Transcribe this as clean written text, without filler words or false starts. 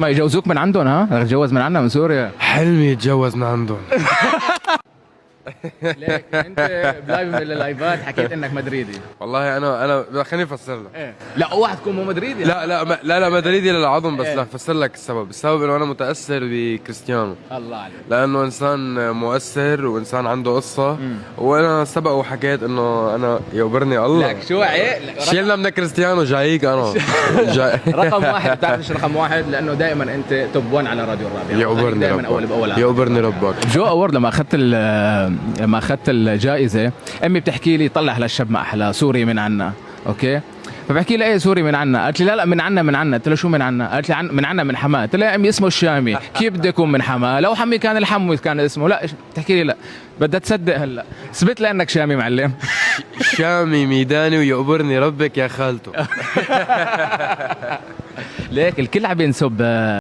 ما يجوزوك من عندهم؟ ها بدك تتجوز من عندنا من سوريا؟ حلمي يتجوز من عندهم. ليك انت بلايف من اللايفات حكيت انك مدريدي. والله انا خليني افسر لك. ايه لا اوعى تكون مو مدريدي. لا مدريدي للعظم، بس إيه. لا افسر لك السبب انه انا متاثر بكريستيانو، الله عليك. لانه انسان مؤثر وانسان عنده قصه. وانا سبق وحكيت انه انا يقبرني الله لك شو عيب شيلنا من كريستيانو جايك انا رقم واحد. بتعرف ليش رقم واحد؟ لانه دائما انت توب 1 على راديو الرابع. يقبرني دائما اول باول. ربك، يقبرني ربك. جو اوورد لما اخذت الجائزه، امي بتحكي لي طلع هالشاب ما احلى سوري من عنا. اوكي، فبحكي لها ايه سوري من عنا؟ قالت لي لا من عنا. قلت لها شو من عنا؟ قالت لي من عنا من حماه. قلت لها امي اسمه الشامي، كيف بده يكون من حماه؟ لو حمي كان الحمو كان اسمه. لا بتحكي لي لا بدها تصدق هلا. اثبت لي انك شامي معلم. شامي ميداني ويقبرني ربك يا خالته. ليك الكل عم ينسب